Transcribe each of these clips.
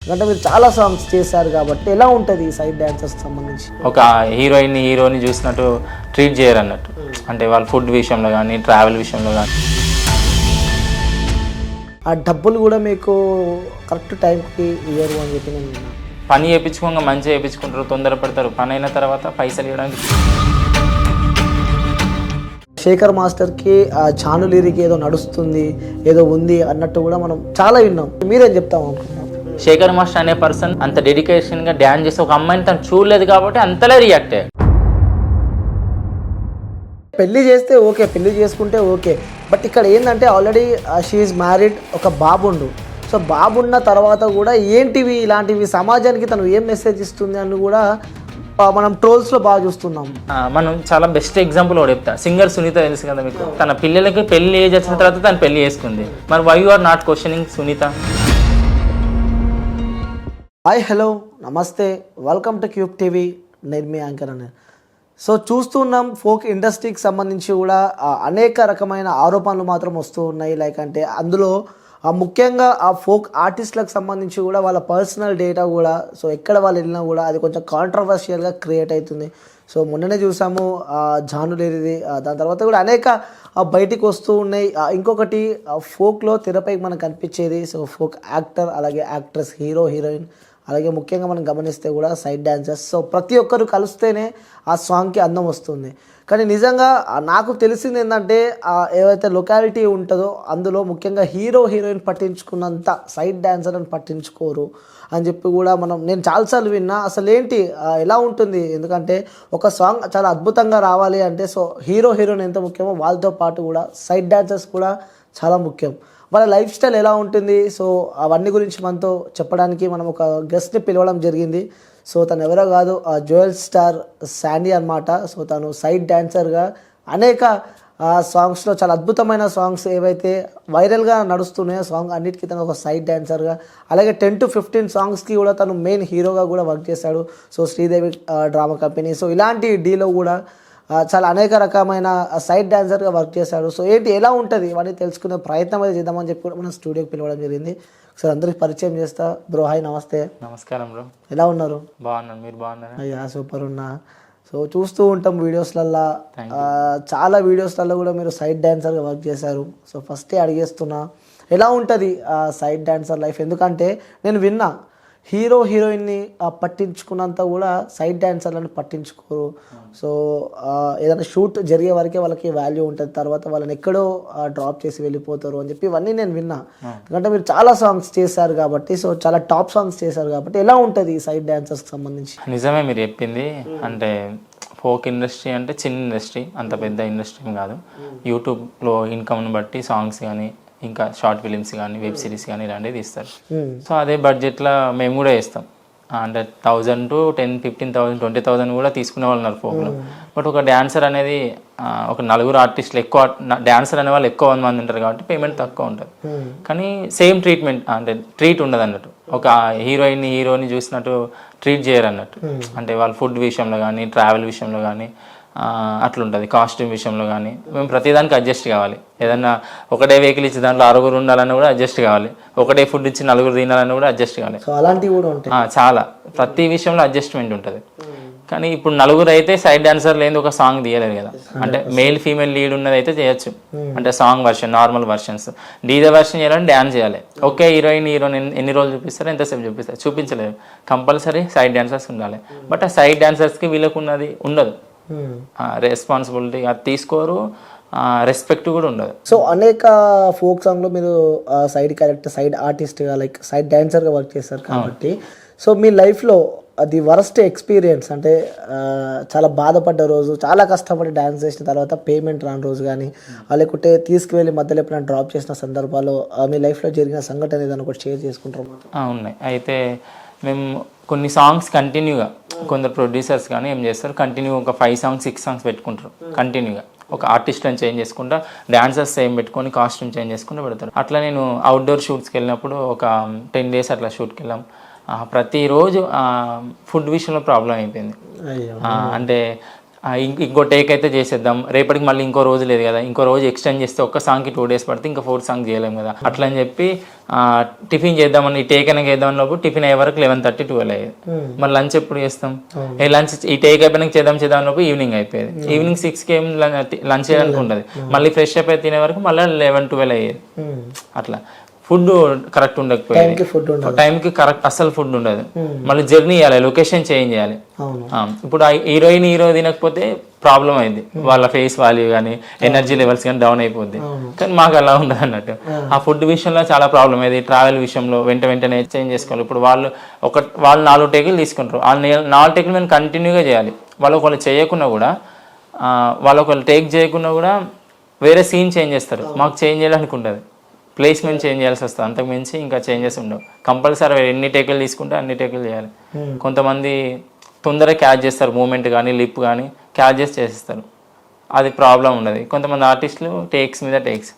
ఎందుకంటే మీరు చాలా సాంగ్స్ చేశారు కాబట్టి ఎలా ఉంటుంది ఈ సైడ్ డాన్సర్స్కి సంబంధించి? ఒక హీరోని చూసినట్టు ట్రీట్ చేయరు అన్నట్టు. అంటే వాళ్ళ ఫుడ్ విషయంలో కానీ ట్రావెల్ విషయంలో కానీ ఆ డబ్బులు కూడా మీకు కరెక్ట్ టైంకి ఇవ్వరు అని చెప్పి నేను విన్నాను. పని చేయించుకోగా మంచిగా చేయించుకుంటారు, తొందరపడతారు. పని అయిన తర్వాత పైసలు ఇవ్వడానికి. శేఖర్ మాస్టర్కి ఆ ఛాను లిరిక్ ఏదో నడుస్తుంది, ఏదో ఉంది అన్నట్టు కూడా మనం చాలా విన్నాం. మీరేం చెప్తాం అనుకుంటున్నాం? శేఖర్ మాస్టర్ అనే పర్సన్ అంత డెడికేషన్గా డ్యాన్స్ చేసి ఒక అమ్మాయిని తను చూడలేదు కాబట్టి అంతలా రియాక్ట్ అయ్యాడు. పెళ్లి చేస్తే ఓకే, పెళ్లి చేసుకుంటే ఓకే, బట్ ఇక్కడ ఏంటంటే ఆల్రెడీ షీఈ్ మ్యారీడ్, ఒక బాబుండు. సో బాబున్న తర్వాత కూడా ఏంటివి ఇలాంటివి సమాజానికి తను ఏం మెసేజ్ ఇస్తుంది అని కూడా మనం ట్రోల్స్లో బాగా చూస్తున్నాం. మనం చాలా బెస్ట్ ఎగ్జాంపుల్ కూడా చెప్తా. సింగర్ సునీత తెలుసు కదా మీకు. తన పిల్లలకి పెళ్లి ఏజ్ వచ్చిన తర్వాత తను పెళ్లి చేసుకుంది. మరి why you are not questioning Sunitha? Hi, hello, నమస్తే, వెల్కమ్ టు క్యూబ్ టీవీ. నేను మీ యాంకర్ అనే. సో చూస్తున్నాం ఫోక్ ఇండస్ట్రీకి సంబంధించి కూడా అనేక రకమైన ఆరోపణలు మాత్రం వస్తూ ఉన్నాయి. లైక్ అంటే అందులో ముఖ్యంగా ఆ ఫోక్ ఆర్టిస్టులకు సంబంధించి కూడా వాళ్ళ పర్సనల్ డేటా కూడా, సో ఎక్కడ వాళ్ళు వెళ్ళినా కూడా అది కొంచెం కాంట్రవర్షియల్గా క్రియేట్ అవుతుంది. సో మొన్ననే చూసాము ఝాను లేనిది, దాని తర్వాత కూడా అనేక బయటికి వస్తూ ఉన్నాయి. ఇంకొకటి ఫోక్లో తెరపైకి మనకు కనిపించేది, సో ఫోక్ యాక్టర్, అలాగే యాక్ట్రెస్, హీరో హీరోయిన్, అలాగే ముఖ్యంగా మనం గమనిస్తే కూడా సైడ్ డాన్సర్స్. సో ప్రతి ఒక్కరు కలిస్తేనే ఆ సాంగ్కి అందం వస్తుంది. కానీ నిజంగా నాకు తెలిసింది ఏంటంటే ఏవైతే లొకాలిటీ ఉంటుందో అందులో ముఖ్యంగా హీరో హీరోయిన్ పట్టించుకున్నంత సైడ్ డాన్సర్ని పట్టించుకోరు అని చెప్పి కూడా నేను చాలాసార్లు విన్నా. అసలు ఏంటి, ఎలా ఉంటుంది? ఎందుకంటే ఒక సాంగ్ చాలా అద్భుతంగా రావాలి అంటే సో హీరో హీరోయిన్ ఎంత ముఖ్యమో వాళ్ళతో పాటు కూడా సైడ్ డాన్సర్స్ కూడా చాలా ముఖ్యం. వాళ్ళ లైఫ్ స్టైల్ ఎలా ఉంటుంది, సో అవన్నీ గురించి మనతో చెప్పడానికి మనం ఒక గెస్ట్ని పిలవడం జరిగింది. సో తను ఎవరో కాదు, జ్యువెల్ స్టార్ శాండీ అన్నమాట. సో తను సైడ్ డాన్సర్గా అనేక సాంగ్స్లో చాలా అద్భుతమైన సాంగ్స్ ఏవైతే వైరల్గా నడుస్తున్నాయో సాంగ్ అన్నిటికీ తను ఒక సైడ్ డాన్సర్గా, అలాగే 10 to 15 సాంగ్స్కి కూడా తను మెయిన్ హీరోగా కూడా వర్క్ చేశాడు. So Sridevi drama company, so ఇలాంటి డీలో కూడా చాలా అనేక రకమైన సైడ్ డాన్సర్గా వర్క్ చేశాడు. సో ఏంటి, ఎలా ఉంటుంది ఇవన్నీ తెలుసుకునే ప్రయత్నం అయితే చేద్దామని చెప్పి కూడా మనం స్టూడియోకి పిలవడం జరిగింది. సార్ అందరికి పరిచయం చేస్తా. బ్రో హాయ్, నమస్తే. నమస్కారం బ్రో. ఎలా ఉన్నారు? బాగున్నాను, మీరు బాగున్నారా? అయ్యా సూపర్ ఉన్నా. సో చూస్తూ ఉంటాం వీడియోస్లల్లో, చాలా వీడియోస్లలో కూడా మీరు సైడ్ డాన్సర్గా వర్క్ చేశారు. సో ఫస్టే అడిగేస్తున్నా, ఎలా ఉంటుంది సైడ్ డాన్సర్ లైఫ్? ఎందుకంటే నేను విన్నా హీరో హీరోయిన్ని పట్టించుకున్నంత కూడా సైడ్ డాన్సర్లను పట్టించుకోరు. సో ఏదైనా షూట్ జరిగే వరకే వాళ్ళకి వాల్యూ ఉంటుంది, తర్వాత వాళ్ళని ఎక్కడో డ్రాప్ చేసి వెళ్ళిపోతారు అని చెప్పి ఇవన్నీ నేను విన్నా. ఎందుకంటే మీరు చాలా సాంగ్స్ చేశారు కాబట్టి, సో చాలా టాప్ సాంగ్స్ చేశారు కాబట్టి ఎలా ఉంటుంది ఈ సైడ్ డాన్సర్స్కి సంబంధించి? నిజమే మీరు చెప్పింది. అంటే ఫోక్ ఇండస్ట్రీ అంటే చిన్న ఇండస్ట్రీ, అంత పెద్ద ఇండస్ట్రీ కాదు. యూట్యూబ్లో ఇన్కమ్ని బట్టి సాంగ్స్ కానీ ఇంకా షార్ట్ ఫిలిమ్స్ కానీ వెబ్ సిరీస్ కానీ ఇలాంటివి తీస్తారు. సో అదే బడ్జెట్లో మేము కూడా వేస్తాం. అంటే 1000 to 10,000, 15,000, 20,000 కూడా తీసుకునే వాళ్ళు ఉన్నారు ఫోక్లో. బట్ ఒక డ్యాన్సర్ అనేది ఒక 4 ఆర్టిస్టులు ఎక్కువ, డ్యాన్సర్ అనే వాళ్ళు ఎక్కువ మంది ఉంటారు కాబట్టి పేమెంట్ తక్కువ ఉంటుంది. కానీ సేమ్ ట్రీట్మెంట్ అంటే ట్రీట్ ఉండదు అన్నట్టు. ఒక హీరోని చూసినట్టు ట్రీట్ చేయరు అన్నట్టు. అంటే వాళ్ళ ఫుడ్ విషయంలో కానీ ట్రావెల్ విషయంలో కానీ అట్లుంటుంది. కాస్ట్యూమ్ విషయంలో కానీ మేము ప్రతిదానికి అడ్జస్ట్ కావాలి. ఏదన్నా ఒకటే వెహికల్ ఇచ్చి దాంట్లో 6 ఉండాలని కూడా అడ్జస్ట్ కావాలి. ఒకటే ఫుడ్ ఇచ్చి 4 తినాలని కూడా అడ్జస్ట్ కావాలి. అలాంటివి కూడా ఉంటాయి. చాలా ప్రతి విషయంలో అడ్జస్ట్మెంట్ ఉంటుంది. కానీ ఇప్పుడు 4 అయితే సైడ్ డాన్సర్ లేని ఒక సాంగ్ తీయలేదు కదా. అంటే మేల్ ఫీమేల్ లీడ్ ఉన్నది అయితే చేయొచ్చు. అంటే song version, normal versions. DJ version చేయాలని డ్యాన్స్ చేయాలి. ఓకే, హీరోయిన్ ఎన్ని రోజులు చూపిస్తారు, ఎంతసేపు చూపిస్తారు, చూపించలేదు. కంపల్సరీ సైడ్ డాన్సర్స్ ఉండాలి. బట్ ఆ సైడ్ డాన్సర్స్కి వీళ్ళకు ఉన్నది ఉండదు, రెస్పాన్సిబిలిటీ అది తీసుకోరు, రెస్పెక్ట్ కూడా ఉండదు. సో అనేక ఫోక్ సాంగ్లో మీరు సైడ్ క్యారెక్టర్, సైడ్ ఆర్టిస్ట్గా, లైక్ సైడ్ డాన్సర్గా వర్క్ చేస్తారు కాబట్టి, సో మీ లైఫ్లో అది వరస్ట్ ఎక్స్పీరియన్స్ అంటే చాలా బాధపడ్డ రోజు, చాలా కష్టపడి డాన్స్ చేసిన తర్వాత పేమెంట్ రాని రోజు కానీ, లేకుంటే తీసుకువెళ్ళి మధ్యలో ఎప్పుడైనా డ్రాప్ చేసిన సందర్భాల్లో మీ లైఫ్లో జరిగిన సంఘటన ఏదైనా ఒకటి షేర్ చేసుకుంటారు? ఉన్నాయి. అయితే మేము కొన్ని సాంగ్స్ కంటిన్యూగా, కొందరు ప్రొడ్యూసర్స్ కానీ ఏం చేస్తారు, కంటిన్యూ ఒక 5 songs 6 songs పెట్టుకుంటారు కంటిన్యూగా. ఒక ఆర్టిస్ట్ని చేంజ్ చేసుకుంటా, డాన్సర్స్ సేమ్ పెట్టుకొని కాస్ట్యూమ్ చేంజ్ చేసుకుంటూ పెడతారు. అట్లా నేను అవుట్డోర్ షూట్స్కి వెళ్ళినప్పుడు ఒక 10 days అట్లా షూట్కి వెళ్ళాం. ప్రతిరోజు ఫుడ్ విషయంలో ప్రాబ్లం అయిపోయింది. అంటే ఇంకో టేక్ అయితే చేసేద్దాం, రేపటికి మళ్ళీ ఇంకో రోజు లేదు కదా, ఇంకో రోజు ఎక్స్టెండ్ చేస్తే ఒక్క సాంగ్కి 2 days పడితే ఇంకా 4 సాంగ్ చేయలేము కదా, అట్లా అని చెప్పి టిఫిన్ చేద్దామని, ఈ టేక్ అయినా చేద్దాం లోపు టిఫిన్ అయ్యే వరకు 11:30, 12 అయ్యేది. మరి లంచ్ ఎప్పుడు చేస్తాం? లంచ్ ఈ టేక్ అయిపోయినాక చేద్దాం లోపు ఈవినింగ్ అయిపోయేది. ఈవినింగ్ 6కి ఏం లంచ్ చేయడానికి ఉండదు, మళ్ళీ ఫ్రెష్ అయిపోయి తినే వరకు మళ్ళీ 11, 12 అయ్యేది. అట్లా ఫుడ్ కరెక్ట్ ఉండకపోయేది, టైంకి కరెక్ట్ అస్సలు ఫుడ్ ఉండదు. మళ్ళీ జర్నీ చేయాలి, లొకేషన్ చేంజ్ చేయాలి. ఇప్పుడు హీరో తినకపోతే ప్రాబ్లం అయింది, వాళ్ళ ఫేస్ వాల్యూ కానీ ఎనర్జీ లెవెల్స్ కానీ డౌన్ అయిపోద్ది. కానీ మాకు అలా ఉండదు అన్నట్టు. ఆ ఫుడ్ విషయంలో చాలా ప్రాబ్లం అయ్యేది. ట్రావెల్ విషయంలో వెంటనే చేంజ్ చేసుకోవాలి. ఇప్పుడు వాళ్ళు 4 టేకులు తీసుకుంటారు, ఆ 4 టేకులు మేము కంటిన్యూగా చేయాలి. వాళ్ళు చేయకుండా కూడా, వాళ్ళు టేక్ చేయకుండా కూడా వేరే సీన్ చేంజ్ చేస్తారు, మాకు చేంజ్ చేయడానికి ఉంటుంది, ప్లేస్మెంట్ చేంజ్ చేయాల్సి వస్తుంది. అంతకు మించి ఇంకా చేంజెస్ ఉండవు. కంపల్సరీ ఎన్ని టేకులు తీసుకుంటే అన్ని టేకులు చేయాలి. కొంతమంది తొందరగా క్యాచ్ చేస్తారు, మూమెంట్ కానీ లిప్ కానీ క్యాచ్ చేసేస్తారు, అది ప్రాబ్లం ఉండదు. కొంతమంది ఆర్టిస్టులు టేక్స్ మీద టేక్స్,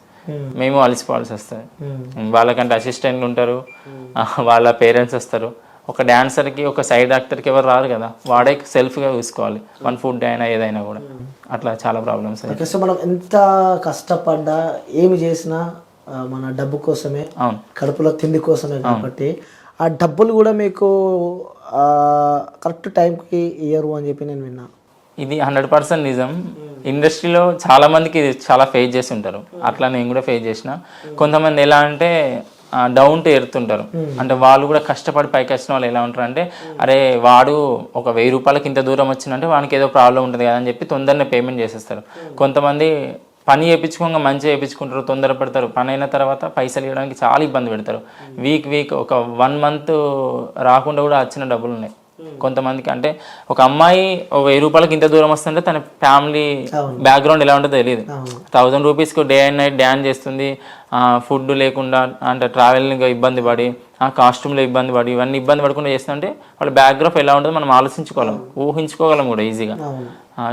మేము అలసిపోవాల్సి వస్తుంది. వాళ్ళకంటే అసిస్టెంట్లు ఉంటారు, వాళ్ళ పేరెంట్స్ వస్తారు. ఒక డాన్సర్కి, ఒక సైడ్ యాక్టర్కి ఎవరు రారు కదా, వాడే సెల్ఫ్గా చూసుకోవాలి, మన ఫుడ్ అయినా ఏదైనా కూడా. అట్లా చాలా ప్రాబ్లమ్స్. సో మనం ఎంత కష్టపడ్డా ఏమి చేసినా మన డబ్బు కోసమే, కడుపులో తిండి కోసమే కాబట్టి ఆ డబ్బులు కూడా మీకు కరెక్ట్ టైంకి ఇయ్యరు అని చెప్పి నేను విన్నా. ఇది 100% నిజం. ఇండస్ట్రీలో చాలా మందికి ఇది చాలా ఫేస్ చేసి ఉంటారు, అట్లా నేను కూడా ఫేస్ చేసిన. కొంతమంది ఎలా అంటే డౌన్ టు ఎర్త్ ఉంటారు, అంటే వాళ్ళు కూడా కష్టపడి పైకి వచ్చిన వాళ్ళు ఎలా ఉంటారు అంటే, అరే వాడు ఒక 1000 రూపాయలకి ఇంత దూరం వచ్చిందంటే వానికి ఏదో ప్రాబ్లం ఉంటుంది కదా అని చెప్పి తొందరనే పేమెంట్ చేసేస్తారు. కొంతమంది పని చేయించుకోగా మంచిగా చేయించుకుంటారు, తొందరపడతారు. పని అయిన తర్వాత పైసలు ఇవ్వడానికి చాలా ఇబ్బంది పెడతారు. వీక్ ఒక 1 month రాకుండా కూడా వచ్చిన డబ్బులు ఉన్నాయి కొంతమందికి. అంటే ఒక అమ్మాయి 1000 రూపాయలకి ఇంత దూరం వస్తుంటే తన ఫ్యామిలీ బ్యాక్గ్రౌండ్ ఎలా ఉంటుందో తెలియదు. 1000 రూపీస్కి డే అండ్ నైట్ డ్యాన్స్ చేస్తుంది, ఫుడ్ లేకుండా, అంటే ట్రావెలింగ్ ఇబ్బంది పడి, కాస్ట్యూమ్లో ఇబ్బంది పడి, ఇవన్నీ ఇబ్బంది పడకుండా చేస్తుంటే వాళ్ళ బ్యాక్గ్రౌండ్ ఎలా ఉంటుందో మనం ఆలోచించుకోగలం, ఊహించుకోగలం కూడా ఈజీగా.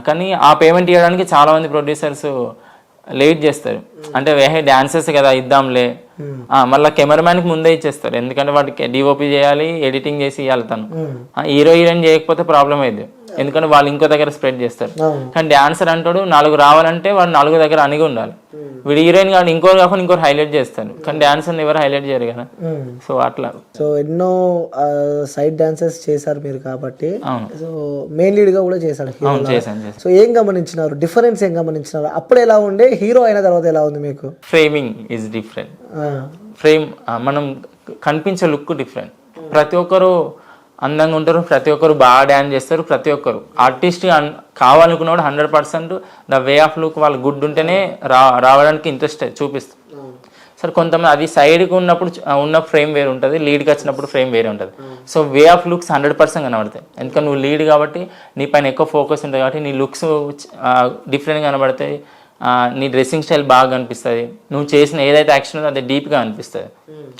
కానీ ఆ పేమెంట్ ఇవ్వడానికి చాలామంది ప్రొడ్యూసర్స్ లేట్ చేస్తారు. అంటే డాన్సర్స్ కదా ఇద్దాంలే, మళ్ళీ కెమెరామ్యాన్కి ముందే ఇచ్చేస్తారు, ఎందుకంటే వాటికి డిఓపి చేయాలి, ఎడిటింగ్ చేసి ఇవ్వాలి. తను హీరోయిన్ చేయకపోతే ప్రాబ్లం అయింది, ఎందుకంటే వాళ్ళు ఇంకో దగ్గర స్ప్రెడ్ చేస్తారు. కానీ డాన్సర్ అంటాడు 4 రావాలంటే వాడు 4 దగ్గర అనిగి ఉండాలి. వీడు హీరోయిన్ కాదు ఇంకోరు కాకుండా ఇంకోరు హైలైట్ చేస్తారు, కానీ డాన్సర్ని ఎవరు హైలైట్ చేయరు కదా. సో అట్లా. సో ఎన్నో సైడ్ డాన్సెస్ చేశారు మీరు కాబట్టి, సో మెయిన్ లీడ్ గా కూడా చేశాడు. సో ఏం గమనించినారు, డిఫరెన్స్ ఏం గమనించినారు? అప్పుడు ఎలా ఉండే, హీరో అయిన తర్వాత ఎలా ఉంది మీకు? Framing is different. ఫ్రేమ్ మనం కనిపించే లుక్ డిఫరెంట్. ప్రతి ఒక్కరు అందంగా ఉంటారు, ప్రతి ఒక్కరు బాగా డ్యాన్స్ చేస్తారు, ప్రతి ఒక్కరు ఆర్టిస్ట్ కావాలనుకున్నవాడు 100% ద వే ఆఫ్ లుక్ వాళ్ళు గుడ్ ఉంటేనే రావడానికి ఇంట్రెస్ట్ చూపిస్తారు. సరే కొంతమంది అది సైడ్కి ఉన్నప్పుడు ఉన్న ఫ్రేమ్ వేరే ఉంటుంది, లీడ్కి వచ్చినప్పుడు ఫ్రేమ్ వేరే ఉంటుంది. సో వే ఆఫ్ లుక్స్ 100% కనబడతాయి, ఎందుకంటే నువ్వు లీడ్ కాబట్టి నీ పైన ఎక్కువ ఫోకస్ ఉంటుంది కాబట్టి నీ లుక్స్ డిఫరెంట్గా కనబడతాయి, నీ డ్రెస్సింగ్ స్టైల్ బాగా కనిపిస్తుంది, నువ్వు చేసిన ఏదైతే యాక్షన్ ఉందో అది డీప్గా అనిపిస్తుంది.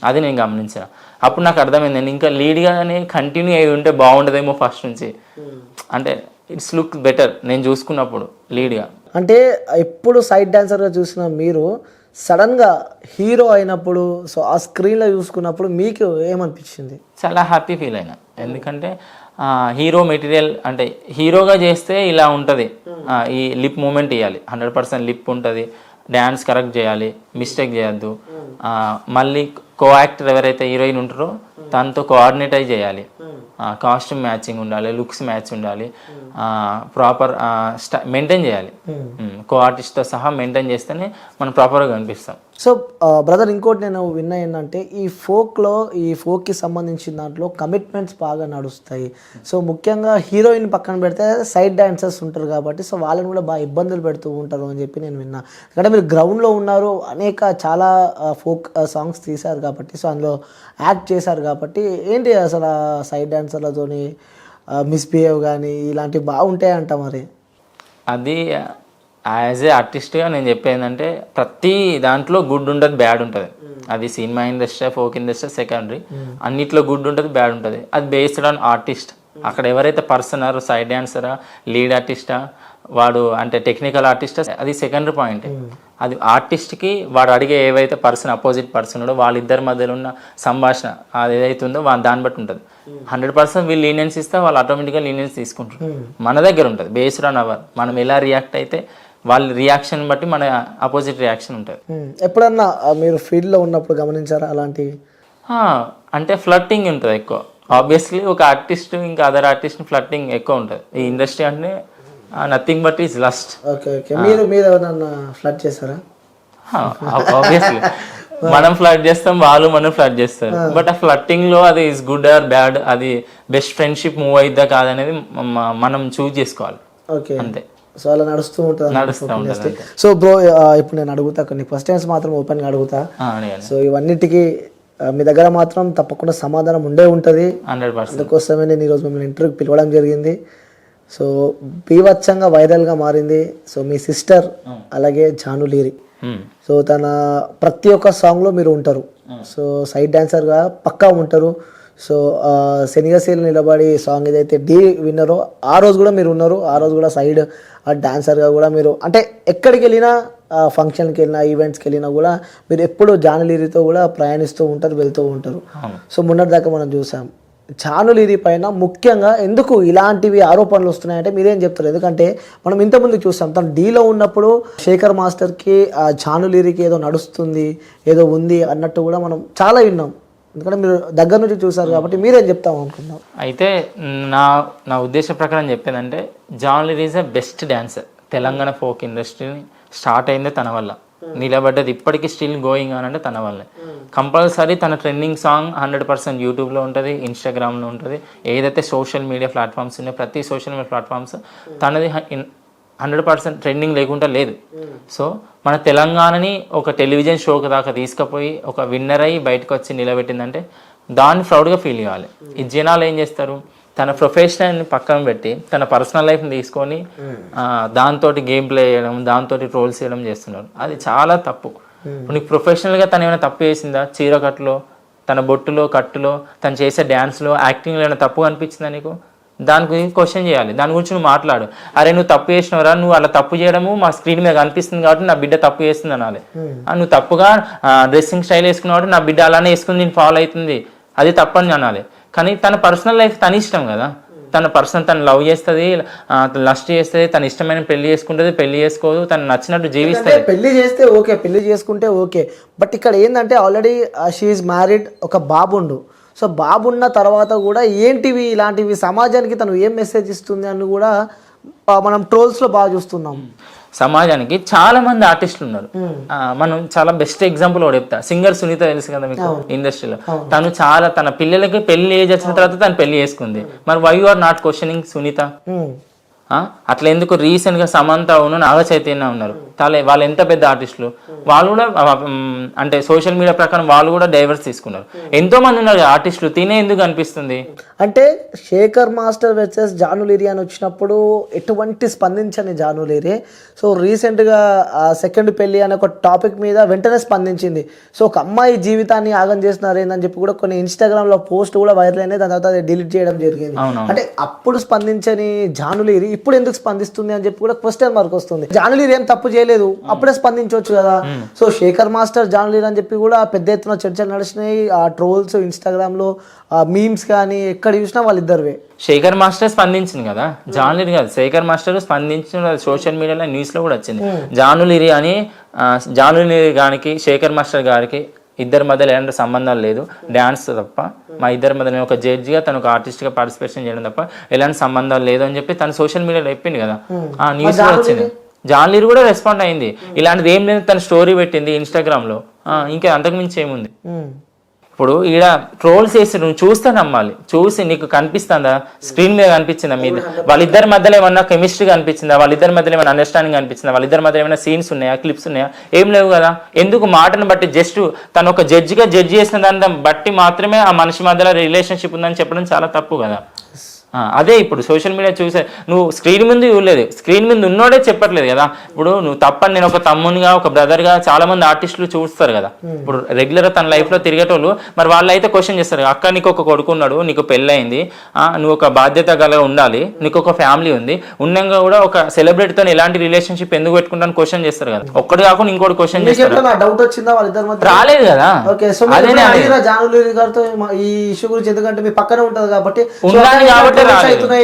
అది నేను గమనించిన. అప్పుడు నాకు అర్థమైంది, నేను ఇంకా లీడ్గానే కంటిన్యూ అయ్యి ఉంటే బాగుండదేమో ఫస్ట్ నుంచి, అంటే ఇట్స్ లుక్ బెటర్ నేను చూసుకున్నప్పుడు లీడ్గా. అంటే ఎప్పుడు సైడ్ డాన్సర్గా చూసిన మీరు సడన్గా హీరో అయినప్పుడు, సో ఆ స్క్రీన్లో చూసుకున్నప్పుడు మీకు ఏమనిపించింది? చాలా హ్యాపీ ఫీల్ అయినా, ఎందుకంటే హీరో మెటీరియల్ అంటే హీరోగా చేస్తే ఇలా ఉంటుంది, ఈ లిప్ మూమెంట్ ఇవ్వాలి, 100% లిప్ ఉంటుంది, డ్యాన్స్ కరెక్ట్ చేయాలి, మిస్టేక్ చేయొద్దు, మళ్ళీ కో యాక్టర్ ఎవరైతే హీరోయిన్ ఉంటారో తనతో కోఆర్డినేట్ అయి చేయాలి, కాస్ట్యూమ్ మ్యాచింగ్ ఉండాలి, లుక్స్ మ్యాచ్ ఉండాలి, ప్రాపర్ మెయింటైన్ చేయాలి, కో ఆర్టిస్ట్తో సహా మెయింటైన్ చేస్తేనే మనం ప్రాపర్గా కనిపిస్తాం. సో బ్రదర్ ఇంకోటి నేను విన్నా ఏంటంటే, ఈ ఫోక్కి సంబంధించిన దాంట్లో కమిట్మెంట్స్ బాగా నడుస్తాయి. సో ముఖ్యంగా హీరోయిన్ పక్కన పెడితే సైడ్ డాన్సర్స్ ఉంటారు కాబట్టి, సో వాళ్ళని కూడా బాగా ఇబ్బందులు పెడుతూ ఉంటారు అని చెప్పి నేను విన్నా. ఎందుకంటే మీరు గ్రౌండ్లో ఉన్నారు, చాలా ఫోక్ సాంగ్స్ తీశారు కాబట్టి, సో అందులో యాక్ట్ చేశారు కాబట్టి, ఏంటి అసలు సైడ్ డాన్సర్లతోని మిస్బిహేవ్ కానీ ఇలాంటివి బాగుంటాయంట మరి? అది యాజ్ ఏ ఆర్టిస్ట్గా నేను చెప్పేందంటే, ప్రతి దాంట్లో గుడ్ ఉంటుంది, బ్యాడ్ ఉంటుంది. అది cinema industry, folk industry secondary, అన్నిట్లో గుడ్ ఉంటుంది, బ్యాడ్ ఉంటుంది. అది బేస్డ్ ఆన్ ఆర్టిస్ట్. అక్కడ ఎవరైతే పర్సనర్, సైడ్ డాన్సరా, లీడ్ ఆర్టిస్టా, వాడు అంటే టెక్నికల్ ఆర్టిస్టా, అది సెకండరీ పాయింట్. అది ఆర్టిస్ట్కి వాడు అడిగే ఏవైతే పర్సన్ అపోజిట్ పర్సన్ ఉండో వాళ్ళిద్దరి మధ్యలో ఉన్న సంభాషణ అది ఏదైతే ఉందో దాన్ని బట్టి ఉంటుంది. 100% వీళ్ళు లీనియన్స్ ఇస్తే వాళ్ళు ఆటోమేటిక్గా లీనియన్స్ తీసుకుంటారు. మన దగ్గర ఉంటుంది బేస్డ్ ఆన్ అవర్ మనం ఎలా రియాక్ట్ అయితే వాళ్ళ రియాక్షన్ బట్టి మన అపోజిట్ రియాక్షన్ ఉంటుంది. ఎప్పుడన్నా మీరు ఫీల్డ్లో ఉన్నప్పుడు గమనించారా అలాంటివి? అంటే ఫ్లట్టింగ్ ఉంటుంది ఎక్కువ. ఆబ్వియస్లీ ఒక ఆర్టిస్ట్ ఇంకా అదర్ ఆర్టిస్ట్ ఫ్లట్టింగ్ ఎక్కువ ఉంటుంది. ఈ ఇండస్ట్రీ అంటే nothing but is lust. Okay okay. మీరు ఎవరన్నా ఫ్లట్ చేస్తారా? ఆబ్వియస్లీ మనం ఫ్లట్ చేస్తాం, వాళ్ళు మనం ఫ్లట్ చేస్తారు. బట్ ఆ ఫ్లట్టింగ్ లో అది ఇస్ గుడ్ ఆర్ బ్యాడ్, అది బెస్ట్ ఫ్రెండ్షిప్ మూవ్ అయిద్దా కాదనేది మనం చూజ్ చేసుకోవాలి. ఓకే అంతే. సో అలా నడుస్తూ ఉంటుంది. సో బ్రో ఇప్పుడు నేను అడుగుతా కొన్ని క్వశ్చన్స్ మాత్రం ఓపెన్గా అడుగుతా. సో ఇవన్నిటికీ మీ దగ్గర మాత్రం తప్పకుండా సమాధానం ఉండే ఉంటుంది. 100%. అందుకోసమే నేను ఈరోజు మిమ్మల్ని ఇంటర్వ్యూకి పిలవడం జరిగింది. సో బీభత్సంగా వైరల్గా మారింది. సో మీ సిస్టర్ అలాగే జాను లీరి. సో తన ప్రతి ఒక్క సాంగ్లో మీరు ఉంటారు. సో సైడ్ డాన్సర్గా పక్కా ఉంటారు. సో శనిగశీలు నిలబడి సాంగ్ ఏదైతే డి విన్నరో ఆ రోజు కూడా మీరు ఉన్నారు. ఆ రోజు కూడా సైడ్ డాన్సర్గా కూడా మీరు అంటే ఎక్కడికి వెళ్ళినా ఫంక్షన్కి వెళ్ళినా ఈవెంట్స్కి వెళ్ళినా కూడా మీరు ఎప్పుడు జాను లీరితో కూడా ప్రయాణిస్తూ ఉంటారు, వెళ్తూ ఉంటారు. సో మొన్నటిదాకా మనం చూసాం జాను లీరి పైన ముఖ్యంగా ఎందుకు ఇలాంటివి ఆరోపణలు వస్తున్నాయంటే మీరేం చెప్తారు? ఎందుకంటే మనం ఇంతకుముందు చూస్తాం తను డీలో ఉన్నప్పుడు శేఖర్ మాస్టర్కి జాను లీరికి ఏదో నడుస్తుంది, ఏదో ఉంది అన్నట్టు కూడా మనం చాలా విన్నాం. ఎందుకంటే మీరు దగ్గర నుంచి చూసారు కాబట్టి మీరేం చెప్తాం అనుకున్నాం. అయితే నా ఉద్దేశం ప్రకారం చెప్పేదంటే Janu Lyri is a best dancer. Telangana folk ఇండస్ట్రీని స్టార్ట్ అయిందే తన వల్ల, నిలబడ్డది ఇప్పటికీ స్టిల్ గోయింగ్ అని అంటే తన వల్లే. కంపల్సరీ తన ట్రెండింగ్ సాంగ్ 100% యూట్యూబ్లో ఉంటుంది, ఇన్స్టాగ్రామ్లో ఉంటుంది. ఏదైతే సోషల్ మీడియా ప్లాట్ఫామ్స్ ఉన్నాయో ప్రతి సోషల్ మీడియా ప్లాట్ఫామ్స్ తనది 100% ట్రెండింగ్ లేకుండా లేదు. సో మన తెలంగాణని ఒక టెలివిజన్ షోకి దాకా తీసుకుపోయి ఒక విన్నర్ అయ్యి బయటకు వచ్చి నిలబెట్టిందంటే దాన్ని ప్రౌడ్గా ఫీల్ కావాలి. ఈ జనాలు ఏం చేస్తారు, తన ప్రొఫెషనల్ని పక్కన పెట్టి తన పర్సనల్ లైఫ్ని తీసుకొని దాంతో గేమ్ ప్లే చేయడం, దాంతో ట్రోల్స్ చేయడం చేస్తున్నారు. అది చాలా తప్పు. నీకు ప్రొఫెషనల్గా తను ఏమైనా తప్పు చేసిందా? చీరకట్టులో, తన బొట్టులో, కట్టులో, తను చేసే డ్యాన్స్లో, యాక్టింగ్లో ఏమైనా తప్పు అనిపించిందా నీకు? దాని గురించి క్వశ్చన్ చేయాలి, దాని గురించి నువ్వు మాట్లాడు. అరే నువ్వు తప్పు చేసినవరా, నువ్వు అలా తప్పు చేయడము మా స్క్రీన్ మీద కనిపిస్తుంది కాబట్టి నా బిడ్డ తప్పు చేస్తుంది అనాలి. నువ్వు తప్పుగా డ్రెస్సింగ్ స్టైల్ వేసుకున్నావు కాబట్టి నా బిడ్డ అలానే వేసుకుని నేను ఫాలో అవుతుంది, అది తప్పని అనాలి. కానీ తన పర్సనల్ లైఫ్ తన ఇష్టం కదా. తన పర్సనల్ తను లవ్ చేస్తుంది, లస్ట్ చేస్తుంది, తన ఇష్టమైన పెళ్లి చేసుకుంటుంది, పెళ్లి చేసుకోదు, తను నచ్చినట్టు జీవిస్తుంది. పెళ్లి చేస్తే ఓకే, పెళ్లి చేసుకుంటే ఓకే. బట్ ఇక్కడ ఏంటంటే ఆల్రెడీ షీఈ్ మ్యారీడ్, ఒక బాబుండు. సో బాబున్న తర్వాత కూడా ఏంటివి ఇలాంటివి సమాజానికి తను ఏం మెసేజ్ ఇస్తుంది అని కూడా మనం ట్రోల్స్లో బాగా చూస్తున్నాం. సమాజానికి చాలా మంది ఆర్టిస్టులు ఉన్నారు. మనం చాలా బెస్ట్ ఎగ్జాంపుల్ కూడా చెప్తా. సింగర్ సునీత తెలుసు కదా మీకు ఇండస్ట్రీలో. తను చాలా తన పిల్లలకి పెళ్లి ఏజ్ వచ్చిన తర్వాత తను పెళ్లి చేసుకుంది. మరి why you are not questioning Sunitha? అట్లా ఎందుకు? రీసెంట్ గా సమంత నాగ చైతన్య ఉన్నారు, వాళ్ళు ఎంత పెద్ద ఆర్టిస్టులు. వాళ్ళు కూడా అంటే సోషల్ మీడియా ప్రకారం వాళ్ళు కూడా డైవర్స్ తీసుకున్నారు. ఎంతో మంది ఉన్నారు ఆర్టిస్టులు. తినే ఎందుకు అనిపిస్తుంది అంటే శేఖర్ మాస్టర్ వర్సెస్ జాను లీరి అని వచ్చినప్పుడు ఎటువంటి స్పందించని జాను లీరి. సో రీసెంట్గా సెకండ్ పెళ్లి అనే ఒక టాపిక్ మీద వెంటనే స్పందించింది. సో ఒక అమ్మాయి జీవితాన్ని ఆగం చేస్తున్నారు ఏందని చెప్పి కూడా కొన్ని ఇన్స్టాగ్రామ్లో పోస్ట్ కూడా వైరల్ అయినాయి. దాని తర్వాత అది డిలీట్ చేయడం జరిగింది. అంటే అప్పుడు స్పందించని జాను లీరి ఇప్పుడు ఎందుకు స్పందిస్తుంది అని చెప్పి కూడా క్వశ్చన్ మార్క్ వస్తుంది. జాను లీరి ఏం తప్పు చేయలేదు, అప్పుడే స్పందించవచ్చు కదా. సో శేఖర్ మాస్టర్ జాను లీరి అని చెప్పి కూడా పెద్ద ఎత్తున చర్చలు నడిచినాయి. ఆ ట్రోల్స్ ఇన్స్టాగ్రామ్ లో మీమ్స్ కానీ ఎక్కడ చూసినా వాళ్ళిద్దరువే. శేఖర్ మాస్టర్ స్పందించింది కదా, జాను లీరి కాదు. శేఖర్ మాస్టర్ స్పందించిన సోషల్ మీడియాలో న్యూస్ లో కూడా వచ్చింది. జాను లీరి అని జాను లీరి గారికి శేఖర్ మాస్టర్ గారికి ఇద్దరి మధ్యలో ఎలాంటి సంబంధాలు లేదు, డ్యాన్స్ తప్ప. మా ఇద్దరి మధ్య నేను ఒక జడ్జిగా తను ఒక ఆర్టిస్ట్గా పార్టిసిపేషన్ చేయడం తప్ప ఎలాంటి సంబంధాలు లేదు అని చెప్పి తను సోషల్ మీడియాలో చెప్పింది కదా. ఆ న్యూస్ కూడా వచ్చింది. జాను లీరి కూడా రెస్పాండ్ అయింది. ఇలాంటిది ఏం లేదు, తన స్టోరీ పెట్టింది ఇన్స్టాగ్రామ్లో. ఇంకా అంతకుమించి ఏముంది? ఇప్పుడు ఈడ ట్రోల్స్ చేసి నువ్వు చూస్తే నమ్మాలి. చూసి నీకు కనిపిస్తుందా, స్క్రీన్ మీద కనిపించిందా, మీద వాళ్ళిద్దరి మధ్యలో ఏమన్నా కెమిస్ట్రీ కనిపించిందా, వాళ్ళిద్దరి మధ్యలో ఏమైనా అండర్స్టాండింగ్ కనిపించిందా, వాళ్ళిద్దరి మధ్య ఏమైనా సీన్స్ ఉన్నాయా, క్లిప్స్ ఉన్నాయా? ఏం లేవు కదా. ఎందుకు? మాటను బట్టి జస్ట్ తను ఒక జడ్జిగా జడ్జి చేసిన దాన్ని బట్టి మాత్రమే ఆ మనిషి మధ్యలో రిలేషన్షిప్ ఉందని చెప్పడం చాలా తప్పు కదా. అదే ఇప్పుడు సోషల్ మీడియా చూసే నువ్వు స్క్రీన్ ముందు చూడలేదు, స్క్రీన్ ముందు ఉన్నోడే చెప్పట్లేదు కదా. ఇప్పుడు నువ్వు తప్పని నేను ఒక తమ్మునిగా ఒక బ్రదర్గా చాలా మంది ఆర్టిస్టులు చూస్తారు కదా. ఇప్పుడు రెగ్యులర్గా తన లైఫ్లో తిరిగేటోళ్ళు మరి వాళ్ళు అయితే క్వశ్చన్ చేస్తారు, అక్క నీకు ఒక కొడుకున్నాడు, నీకు పెళ్ళయింది, నువ్వు ఒక బాధ్యత గల ఉండాలి, నీకు ఒక ఫ్యామిలీ ఉంది, ఉన్నాక కూడా ఒక సెలబ్రిటీతో ఎలాంటి రిలేషన్షిప్ ఎందుకు పెట్టుకుంటాను క్వశ్చన్ చేస్తారు కదా. ఒక్కటి కాకుండా ఇంకోటి క్వశ్చన్ చేస్తారు. డౌట్ వచ్చిందా వాళ్ళిద్దరి మధ్య? రాలేదు కదా. జానులీరి గారితో ఈ ఇష్యూ గురించి, ఎందుకంటే మీ పక్కనే ఉంటది కాబట్టి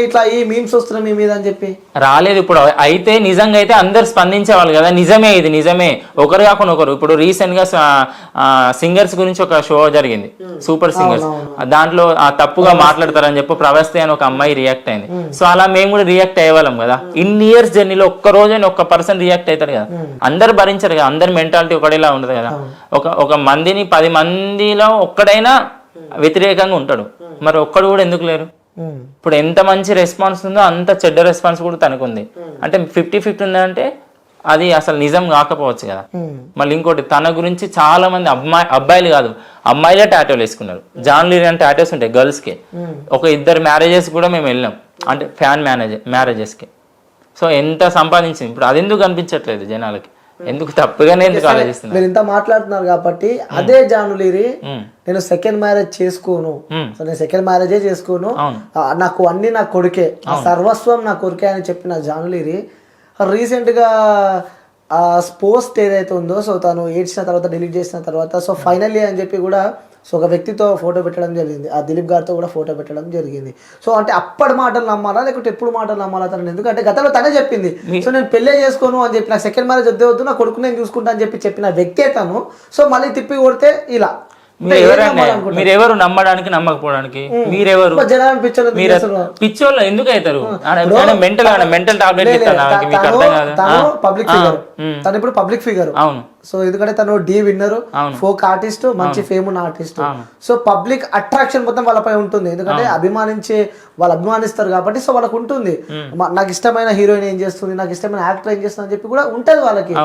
ఇట్లా ఈ మీమ్స్ వస్తున్నాయి మీ మీద అని చెప్పి రాలేదు. ఇప్పుడు అయితే నిజంగా అయితే అందరు స్పందించేవాళ్ళు కదా. నిజమే, ఇది నిజమే, ఒకరు కాకుండా ఒకరు. ఇప్పుడు రీసెంట్ గా సింగర్స్ గురించి ఒక షో జరిగింది, సూపర్ సింగర్స్. దాంట్లో తప్పుగా మాట్లాడతారని చెప్పి ప్రవస్తి అని ఒక అమ్మాయి రియాక్ట్ అయింది. సో అలా మేము కూడా రియాక్ట్ అయ్యేవాళ్ళం కదా. ఇన్ని ఇయర్స్ జర్నీలో ఒక్క రోజైనా ఒక్క పర్సన్ రియాక్ట్ అవుతారు కదా. అందరు భరించారు కదా, అందరి మెంటాలిటీ ఒకటేలా ఉండదు కదా. ఒక మందిని 10 మందిలో ఒక్కడైనా వ్యతిరేకంగా ఉంటాడు, మరి ఒక్కడు కూడా ఎందుకు లేరు? ఇప్పుడు ఎంత మంచి రెస్పాన్స్ ఉందో అంత చెడ్డ రెస్పాన్స్ కూడా తనకు ఉంది. అంటే 50-50 ఉందంటే అది అసలు నిజం కాకపోవచ్చు కదా. మళ్ళీ ఇంకోటి, తన గురించి చాలా మంది అబ్బాయిలు కాదు అమ్మాయిలే టాటోలు వేసుకున్నారు. జాన్లీరి అని టాటోస్ ఉంటాయి గర్ల్స్ కి. ఒక 2 మ్యారేజెస్ కూడా మేము వెళ్ళాం, అంటే ఫ్యాన్ మ్యారేజెస్ కి. సో ఎంత సంపాదించింది ఇప్పుడు, అది ఎందుకు కనిపించట్లేదు జనాలకి? ఎందుకు తప్పుగానే ఎందుకు ఆలోచిస్తున్నారు? మీరు ఇంత మాట్లాడుతున్నారు కాబట్టి అదే జానులీరి నేను సెకండ్ మ్యారేజ్ చేసుకోను, నేను సెకండ్ మ్యారేజే చేసుకోను, నాకు అన్ని నా కొడుకే, సర్వస్వం నా కొడుకే అని చెప్పిన జానులీరి రీసెంట్ గా ఆ పోస్ట్ ఏదైతే ఉందో, సో తను ఏడ్చిన తర్వాత డిలీట్ చేసిన తర్వాత, సో ఫైనల్లీ అని చెప్పి కూడా సో ఒక వ్యక్తితో ఫోటో పెట్టడం జరిగింది, ఆ దిలీప్ గారితో కూడా ఫోటో పెట్టడం జరిగింది. సో అంటే అప్పటి మాటలు నమ్మాలా లేకపోతే ఎప్పుడు మాటలు నమ్మాలా తనని? ఎందుకంటే గతంలో తనే చెప్పింది, సో నేను పెళ్ళే చేసుకోను అని చెప్పి, నాకు సెకండ్ మ్యారేజ్ వద్దు, నా కొడుకు నేను చూసుకుంటా అని చెప్పిన వ్యక్తే తను. సో మళ్ళీ తిప్పి కొడితే ఇలా మీరెవరు నమ్మడానికి నమ్మకపోవడానికి? మీరెవరు? పిచ్చోళ్ళు ఎందుకు అవుతారు? మెంటల్ టాబ్లెట్ పబ్లిక్ ఫిగర్, తను ఇప్పుడు పబ్లిక్ ఫిగర్. అవును. సో ఎందుకంటే తను డి విన్నర్, ఫోక్ ఆర్టిస్ట్, మంచి ఫేమ్ ఉన్న ఆర్టిస్ట్. సో పబ్లిక్ అట్రాక్షన్ మొత్తం వాళ్ళపై ఉంటుంది, ఎందుకంటే వాళ్ళు అభిమానిస్తారు కాబట్టి. సో వాళ్ళకు ఉంటుంది, నాకు ఇష్టమైన హీరోయిన్ ఏం చేస్తుంది, నాకు ఇష్టమైన యాక్టర్ ఏం చేస్తుంది అని చెప్పి కూడా ఉంటది వాళ్ళకి.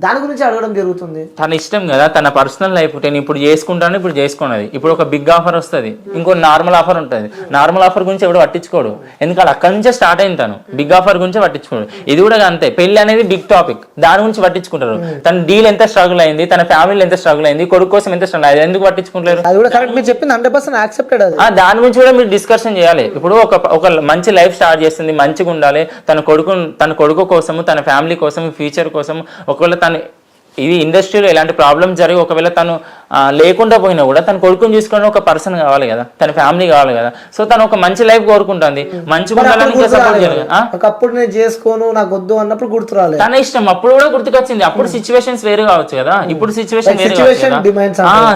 దాని గురించి అడగడం జరుగుతుంది. తన ఇష్టం కదా, తన పర్సనల్ లైఫ్. నేను ఇప్పుడు చేసుకుంటాను, ఇప్పుడు చేసుకున్నది. ఇప్పుడు ఒక బిగ్ ఆఫర్ వస్తుంది, ఇంకో నార్మల్ ఆఫర్ ఉంటుంది. నార్మల్ ఆఫర్ గురించి ఎవడు పట్టించుకోడు, ఎందుకంటే అక్కడి నుంచే స్టార్ట్ అయింది. తను బిగ్ ఆఫర్ గురించి పట్టించుకోడు. ఇది కూడా అంతే, పెళ్లి అనేది బిగ్ టాపిక్, దాని గురించి పట్టించుకుంటారు. తన డీల్ ఎంత స్ట్రగుల్ అయింది, తన ఫ్యామిలీ ఎంత స్ట్రగుల్ అయింది, కొడుకు కోసం ఎంత స్ట్రగుల్ అయింది, ఎందుకు పట్టించుకుంటారు? అది కూడా కరెక్ట్, మీరు చెప్పింది 100% యాక్సెప్టెడ్. దాని గురించి కూడా మీరు డిస్కషన్ చేయాలి. ఇప్పుడు ఒక మంచి లైఫ్ స్టార్ట్ చేస్తుంది, మంచిగా ఉండాలి, తన కొడుకు కోసము, తన ఫ్యామిలీ కోసం, ఫ్యూచర్ కోసం. ఒకవేళ తను ఇది ఇండస్ట్రీలో ఎలాంటి ప్రాబ్లమ్స్ జరిగి ఒకవేళ తను లేకుండా పోయినా కూడా తన కొడుకుని చూసుకుని ఒక పర్సన్ కావాలి కదా, తన ఫ్యామిలీ కావాలి కదా. సో తను ఒక మంచి లైఫ్ కోరుకుంటుంది, మంచిగా ఒకప్పుడు నేను చేసుకోను, నాకు వద్దు అన్నప్పుడు గుర్తు రాలేదు. తన ఇష్టం, అప్పుడు కూడా గుర్తుకొచ్చింది. అప్పుడు సిచ్యువేషన్స్ వేరు కావచ్చు కదా, ఇప్పుడు సిచ్యువేషన్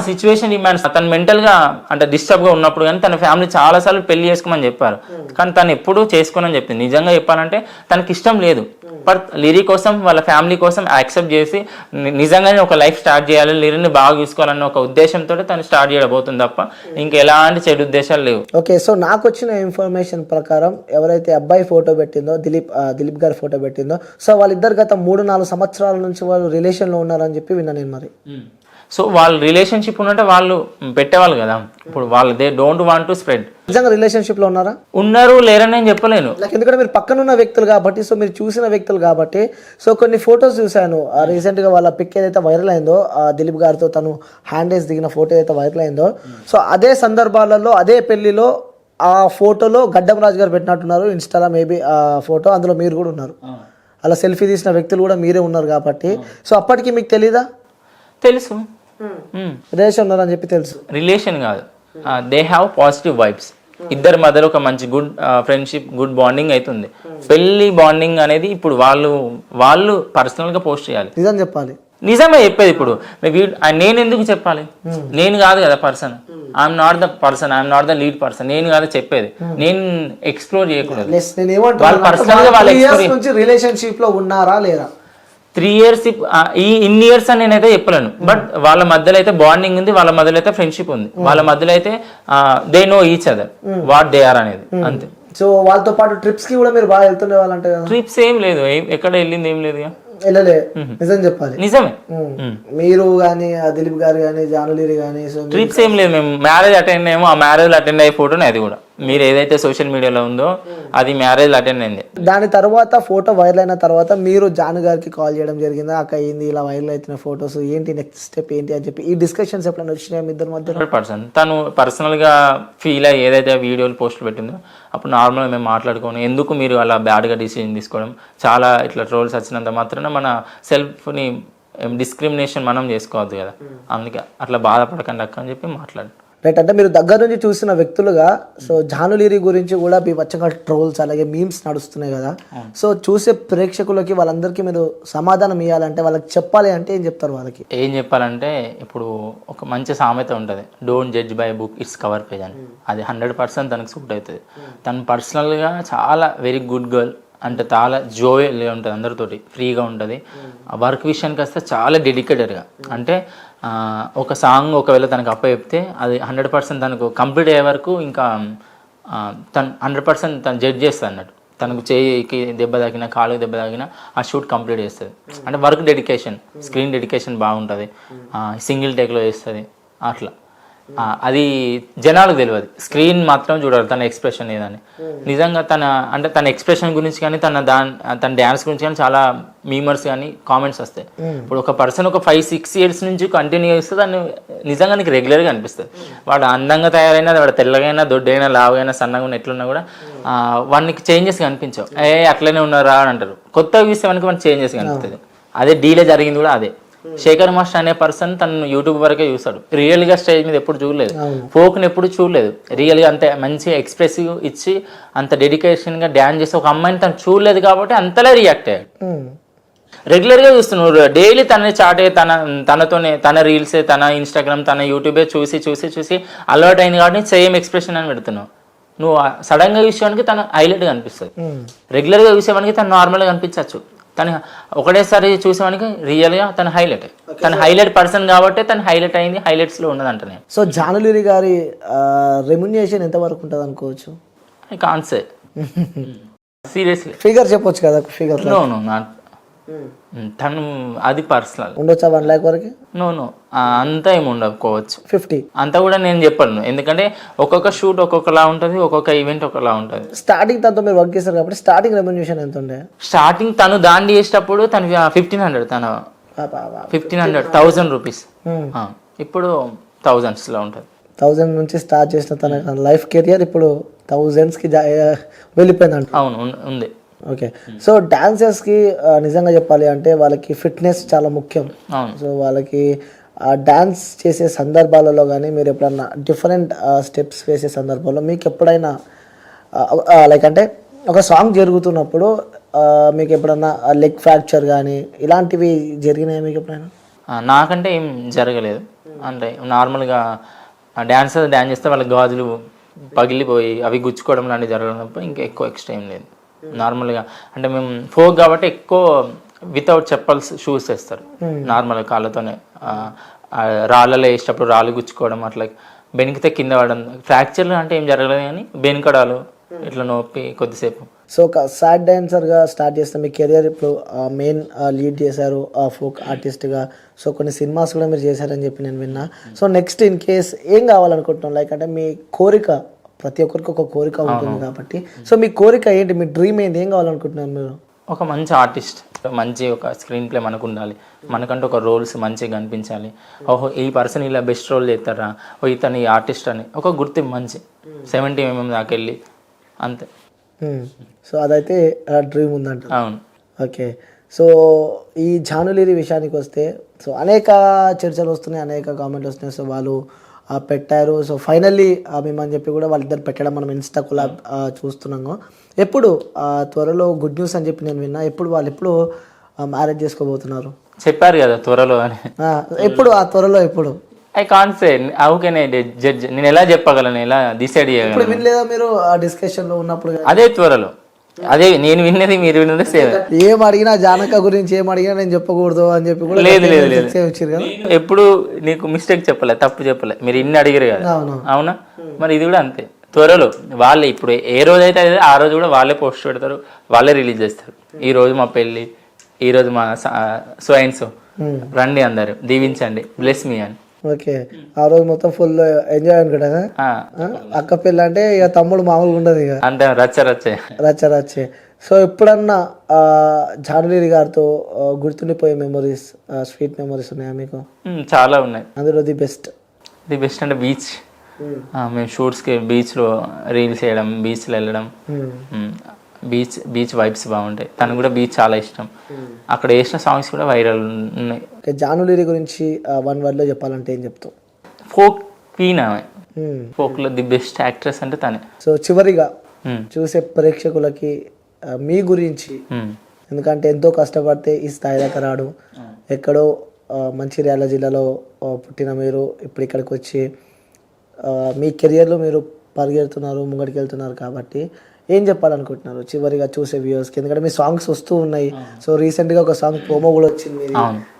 సిచ్యువేషన్ డిమాండ్స్. తను మెంటల్ గా అంటే డిస్టర్బ్ గా ఉన్నప్పుడు కానీ తన ఫ్యామిలీ చాలా సార్లు పెళ్లి చేసుకోమని చెప్పారు, కానీ తను ఎప్పుడు చేసుకోనని చెప్పింది. నిజంగా చెప్పాలంటే తనకి ఇష్టం లేదు, బట్ లిరి కోసం వాళ్ళ ఫ్యామిలీ కోసం యాక్సెప్ట్ చేసి నిజంగానే ఒక లైఫ్ స్టార్ట్ చేయాలి, లిరిని బాగా చూసుకోవాలన్న ఒక ఉద్దేశంతో తను స్టార్ట్ చేయబోతుంది తప్ప ఇంకా ఎలాంటి చెడు ఉద్దేశాలు లేవు. ఓకే, సో నాకు వచ్చిన ఇన్ఫర్మేషన్ ప్రకారం ఎవరైతే అబ్బాయి ఫోటో పెట్టిందో, దిలీప్ గారి ఫోటో పెట్టిందో, సో వాళ్ళిద్దరు గత 3-4 సంవత్సరాల నుంచి వాళ్ళు రిలేషన్ లో ఉన్నారని చెప్పి విన్నా నేను. మరి సో వాళ్ళు రిలేషన్షిప్ ఉన్నట్టే వాళ్ళు పెట్టేవాళ్ళు కదా. ఇప్పుడు వాళ్ళు they don't want to spread. నిజంగా రిలేషన్షిప్ లో ఉన్నారా? ఉన్నారు, లేరని నేను చెప్పలేను, ఎందుకంటే మీరు పక్కన ఉన్న వ్యక్తులు కాబట్టి, సో మీరు చూసిన వ్యక్తులు కాబట్టి. సో కొన్ని ఫొటోస్ చూశాను రీసెంట్ గా, వాళ్ళ పిక్ ఏదైతే వైరల్ అయిందో, దిలీప్ గారితో తను హ్యాండ్ రేస్ దిగిన ఫోటో ఏదైతే వైరల్ అయిందో, సో అదే సందర్భాలలో అదే పెళ్లిలో ఆ ఫోటోలో గడ్డం రాజు గారు పెట్టినట్టున్నారు ఇన్స్టాలో మేబీ ఆ ఫోటో, అందులో మీరు కూడా ఉన్నారు. అలా సెల్ఫీ తీసిన వ్యక్తులు కూడా మీరే ఉన్నారు కాబట్టి. సో అప్పటికి మీకు తెలీదా? తెలుసు, రిలేషన్ ఉన్నారని చెప్పి తెలుసు. రిలేషన్ కాదు, దే హ్యావ్ పాజిటివ్ వైబ్స్. ఇద్దరి మధ్యలో ఒక మంచి గుడ్ ఫ్రెండ్షిప్, గుడ్ బాండింగ్ అవుతుంది. పెళ్లి బాండింగ్ అనేది ఇప్పుడు వాళ్ళు పర్సనల్ గా పోస్ట్ చేయాలి. నిజం చెప్పాలి, నిజమే చెప్పేది. ఇప్పుడు నేను ఎందుకు చెప్పాలి? నేను కాదు కదా person, I'm not the person, I'm not the lead person. నేను కాదు చెప్పేది, నేను ఎక్స్ప్లోర్ చేయకూడదు. రిలేషన్షిప్ లో ఉన్నారా లేరా? 3 years ఇన్ని ఇయర్స్ అని నేనైతే చెప్పలేను, బట్ వాళ్ళ మధ్యలో అయితే బాండింగ్ ఉంది, వాళ్ళ మధ్యలో అయితే ఫ్రెండ్షిప్ ఉంది, వాళ్ళ మధ్యలో అయితే they know each other what they are అనేది అంతే. సో వాళ్ళతో పాటు ట్రిప్స్ కి కూడా మీరు బాగా వెళ్తుండే వాళ్ళంటే? ట్రిప్స్ ఏం లేదు, ఎక్కడ వెళ్ళింది ఏం లేదు. వెళ్ళలే నిజం చెప్పాలి. నిజమే. మీరు కానీ దిలీప్ గారు కానీ జానులీరి కానీ సో ట్రిప్స్ ఏం లేదు, మేము మ్యారేజ్ అటెండ్ అయ్యాము, ఆ మ్యారేజ్ అటెండ్ అయ్యే ఫోటోనే అది కూడా మీరు ఏదైతే సోషల్ మీడియాలో ఉందో అది మ్యారేజ్ అటెండ్ అయింది. దాని తర్వాత ఫోటో వైరల్ అయిన తర్వాత మీరు జాను గారికి కాల్ చేయడం జరిగిందా, అక్క ఏంది ఇలా వైరల్ అవుతున్న ఫొటోస్ ఏంటి నెక్స్ట్ స్టెప్ ఏంటి అని చెప్పి ఈ డిస్కషన్స్ ఎప్పుడైనా వచ్చినాయి మీ ఇద్దరి మధ్య? 100%. తను పర్సనల్గా ఫీల్ అయ్యి ఏదైతే వీడియోలు పోస్టులు పెట్టిందో అప్పుడు నార్మల్గా మేము మాట్లాడుకోని ఎందుకు మీరు అలా బ్యాడ్గా డిసిజన్ తీసుకోవడం, చాలా ఇట్లా ట్రోల్స్ వచ్చినంత మాత్రాన మన సెల్ఫ్ని డిస్క్రిమినేషన్ మనం చేసుకోవద్దు కదా, అందుకే అట్లా బాధపడకండి అక్క అని చెప్పి మాట్లాడు. రైట్. అంటే మీరు దగ్గర నుంచి చూసిన వ్యక్తులుగా సో జానులీరి గురించి కూడా బీభత్సంగా ట్రోల్స్ అలాగే మీమ్స్ నడుస్తున్నాయి కదా, సో చూసే ప్రేక్షకులకి వాళ్ళందరికీ మీరు సమాధానం ఇవ్వాలంటే వాళ్ళకి చెప్పాలి అంటే ఏం చెప్తారు? వాళ్ళకి ఏం చెప్పాలంటే ఇప్పుడు ఒక మంచి సామెత ఉంటుంది, don't judge by book its cover page అని. అది 100% తనకు సూట్ అవుతుంది. తను పర్సనల్గా చాలా వెరీ గుడ్ గర్ల్, అంటే చాలా జోయల్గా ఉంటుంది, అందరితోటి ఫ్రీగా ఉంటుంది. వర్క్ విషయానికి వస్తే చాలా డెడికేటెడ్గా, అంటే ఒక సాంగ్ ఒకవేళ తనకు అప్ప చెప్తే అది 100% తనకు కంప్లీట్ అయ్యే వరకు ఇంకా తను 100% తను జడ్జ్ చేస్తుంది అన్నట్టు. తనకు చేయికి దెబ్బ తాకినా కాలుకి దెబ్బ తాకినా ఆ షూట్ కంప్లీట్ చేస్తుంది. అంటే వర్క్ డెడికేషన్, స్క్రీన్ డెడికేషన్ బాగుంటుంది, సింగిల్ టేక్లో చేస్తుంది అట్లా. అది జనాలకు తెలియదు, స్క్రీన్ మాత్రం చూడాలి తన ఎక్స్ప్రెషన్ ఏదని. నిజంగా తన ఎక్స్ప్రెషన్ గురించి కానీ తన డ్యాన్స్ గురించి కానీ చాలా మీమర్స్ కానీ కామెంట్స్ వస్తాయి. ఇప్పుడు ఒక పర్సన్ ఒక 5-6 years నుంచి కంటిన్యూ చేస్తే దాన్ని నిజంగా నీకు రెగ్యులర్గా అనిపిస్తుంది. వాడు అందంగా తయారైనా, వాడు తెల్లగైనా దొడ్డైనా లావైనా సన్నగా ఉన్న ఎట్లున్నా కూడా వానికి చేంజెస్ కనిపించవు. అట్లనే ఉన్నారా అని అంటారు. కొత్తగా చూస్తే మనకి చేంజెస్ కనిపిస్తుంది. అదే డీలే జరిగింది కూడా అదే. శేఖర్ మాస్టర్ అనే పర్సన్ తను యూట్యూబ్ వరకే చూస్తాడు, రియల్ గా స్టేజ్ మీద ఎప్పుడు చూడలేదు, ఫోక్ని ఎప్పుడు చూడలేదు. రియల్ గా అంతే మంచి ఎక్స్ప్రెసివ్ ఇచ్చి అంత డెడికేషన్ గా డాన్స్ చేసి ఒక అమ్మాయిని తను చూడలేదు కాబట్టి అంతలా రియాక్ట్ అయ్యాడు. రెగ్యులర్ గా చూస్తున్నాడు, డైలీ తన చాటే, తనతోనే తన రీల్సే, తన ఇన్స్టాగ్రామ్, తన యూట్యూబే చూసి అలవాటు అయింది కాబట్టి సేమ్ ఎక్స్ప్రెషన్ అని పెడుతున్నావు. నువ్వు సడన్ గా చూసేవానికి తను హైలైట్ గా అనిపిస్తుంది, రెగ్యులర్ గా చూసేవానికి తను నార్మల్ గా కనిపించవచ్చు. తను ఒకటేసారి చూసేవానికి రియల్గా తన హైలైట్ పర్సన్ కాబట్టి తను హైలైట్ అయింది, హైలైట్స్లో ఉన్నదంట నేను. సో జానులీరి గారి రెమ్యునరేషన్ ఎంత వరకు ఉంటుంది అనుకోవచ్చు? I can't say seriously. Figure చెప్పొచ్చు కదా, ఫిగర్? No not. తను అది పర్సనల్. ఉండొచ్చా 1 lakh వరకు? నో అంతా ఏమి ఉండకపోవచ్చు. 50 అంతా కూడా నేను చెప్పను, ఎందుకంటే ఒక్కొక్క షూట్ ఒక్కొక్కలా ఉంటుంది, ఒక్కొక్క ఈవెంట్ ఒకలా ఉంటుంది. స్టార్టింగ్ తనతో మీరు వర్క్ చేస్తారు కాబట్టి స్టార్టింగ్ రెమ్యునరేషన్ ఎంత ఉండే? స్టార్టింగ్ తను దాండి చేసేటప్పుడు తను 1500, తను 1000 రూపీస్. ఇప్పుడు thousands లో ఉంటుంది. 1000 నుంచి స్టార్ట్ చేసిన తన లైఫ్ కెరియర్ ఇప్పుడు thousands కి వెళ్ళిపోయిందంట. అవును ఉంది. ఓకే. సో డాన్సర్స్కి నిజంగా చెప్పాలి అంటే వాళ్ళకి ఫిట్నెస్ చాలా ముఖ్యం. సో వాళ్ళకి డాన్స్ చేసే సందర్భాలలో కానీ మీరు ఎప్పుడన్నా డిఫరెంట్ స్టెప్స్ వేసే సందర్భంలో మీకు ఎప్పుడైనా లైక్ అంటే ఒక సాంగ్ జరుగుతున్నప్పుడు మీకు ఎప్పుడన్నా లెగ్ ఫ్రాక్చర్ కానీ ఇలాంటివి జరిగినాయి మీకు ఎప్పుడైనా? నాకంటే ఏం జరగలేదు. అంటే నార్మల్గా డాన్స్ చేస్తే వాళ్ళ గాజులు పగిలిపోయి అవి గుచ్చుకోవడం లాంటివి జరగడం తప్ప ఇంకా ఎక్కువ ఎక్స్ట్రా ఏం లేదు. నార్మల్గా అంటే మేము ఫోక్ కాబట్టి ఎక్కువ వితౌట్ చెప్పల్స్ షూస్ వేస్తారు, నార్మల్గా కాళ్ళతోనే. రాళ్ళలో వేసేటప్పుడు రాళ్ళు గుచ్చుకోవడం, అట్లా బెనికితే కింద పడడం. ఫ్రాక్చర్లు అంటే ఏం జరగలేదు కానీ బెనికడాలు ఇట్లా నొప్పి కొద్దిసేపు. సో ఒక సాడ్ డాన్సర్గా స్టార్ట్ చేస్తే మీ కెరియర్ ఇప్పుడు మెయిన్ లీడ్ చేశారు ఫోక్ ఆర్టిస్ట్గా. సో కొన్ని సినిమాస్ కూడా మీరు చేశారని చెప్పి నేను విన్నా. సో నెక్స్ట్ ఇన్ కేస్ ఏం కావాలనుకుంటున్నాం, లైక్ అంటే మీ కోరిక, ప్రతి ఒక్కరికి ఒక కోరిక ఉంటుంది కాబట్టి, సో మీ కోరిక ఏంటి, మీ డ్రీమ్ ఏంటి, ఏం కావాలనుకుంటున్నారు మీరు? ఒక మంచి ఆర్టిస్ట్, మంచి ఒక స్క్రీన్ ప్లే మనకు ఉండాలి, మనకంటూ ఒక రోల్స్ మంచిగా కనిపించాలి. ఓహో ఈ పర్సన్ ఇలా బెస్ట్ రోల్ చేస్తారా, ఓ ఇతను ఈ ఆర్టిస్ట్ అని ఒక గుర్తింపు మంచి 70mm దాకా వెళ్ళి అంతే. సో అదైతే డ్రీమ్ ఉందంట. అవును. ఓకే. సో ఈ జానులీరి విషయానికి వస్తే సో అనేక చర్చలు వస్తున్నాయి, అనేక కామెంట్లు వస్తున్నాయి. సో వాళ్ళు పెట్టారు, సో ఫైనల్లీ మేమని చెప్పి కూడా వాళ్ళిద్దరు పెట్టడం మనం ఇన్స్టా కొలాబ్ చూస్తున్నాము. ఎప్పుడు త్వరలో గుడ్ న్యూస్ అని చెప్పి నేను విన్నా. ఎప్పుడు మ్యారేజ్ చేసుకోబోతున్నారు? చెప్పారు కదా త్వరలో అని. ఎప్పుడు ఆ త్వరలో ఎప్పుడు? I can't say, how can I judge? నేను ఎలా చెప్పగలను, ఎలా డిసైడ్ చేయగలను? వినలేదా మీరు ఆ డిస్కషన్ లో ఉన్నప్పుడు? అదే త్వరలో, అదే నేను విన్నది మీరు విన్నది సేమ్. ఏం అడిగినా జానక గురించి ఏం అడిగినా నేను చెప్పకూడదు అని చెప్పి కూడా లేదు. ఎప్పుడు నీకు మిస్టేక్ చెప్పలే, తప్పు చెప్పలే, మీరు ఇన్ని అడిగారు కదా. అవునా? మరి ఇది కూడా అంతే. త్వరలో వాళ్ళే ఇప్పుడు ఏ రోజు అయితే ఆ రోజు కూడా వాళ్ళే పోస్ట్ పెడతారు, వాళ్ళే రిలీజ్ చేస్తారు. ఈ రోజు మా పెళ్ళి, ఈరోజు మా సో అండ్ సో రండి అందరు దీవించండి బ్లెస్ మీ అని. ఓకే, ఆ రోజు మొత్తం ఫుల్ ఎంజాయ్ అనుకుంటా. అక్క పెళ్ళి అంటే ఇక తమ్ముడు మామూలుగా ఉండదు, ఇక అంతే రచ్చే. రచ్చే. సో ఎప్పుడన్నా జానులీరి గారితో గుర్తుండిపోయే మెమరీస్, స్వీట్ మెమరీస్ ఉన్నాయా మీకు? చాలా ఉన్నాయి. అందులో ది బెస్ట్ అంటే బీచ్. మేము షూట్స్కి బీచ్లో రీల్స్ చేయడం, బీచ్లో వెళ్ళడం, బీచ్ వైబ్స్ బాగుంటాయి. తనకు కూడా బీచ్ చాలా ఇష్టం. అక్కడ వేసిన సాంగ్స్ కూడా వైరల్ ఉన్నాయి. జానులీరి గురించి 1 word లో చెప్పాలంటే ఏం చెప్తావు? ఫోక్ క్వీన్ ఆమె. ఫోక్లో ది బెస్ట్ యాక్ట్రెస్ అంటే తనే. సో చివరిగా చూసే ప్రేక్షకులకి మీ గురించి, ఎందుకంటే ఎంతో కష్టపడితే ఈ స్థాయి దాకా రాడు, ఎక్కడో మంచిర్యాల జిల్లాలో పుట్టిన మీరు ఇప్పుడు ఇక్కడికి వచ్చి మీ కెరియర్లో మీరు పరిగెడుతున్నారు, ముంగడికి వెళ్తున్నారు, కాబట్టి ఏం చెప్పాలనుకుంటున్నారు చివరిగా చూసే వ్యూవర్స్కి? ఎందుకంటే మీ సాంగ్స్ వస్తూ ఉన్నాయి. సో రీసెంట్గా ఒక సాంగ్ ప్రోమో కూడా వచ్చింది.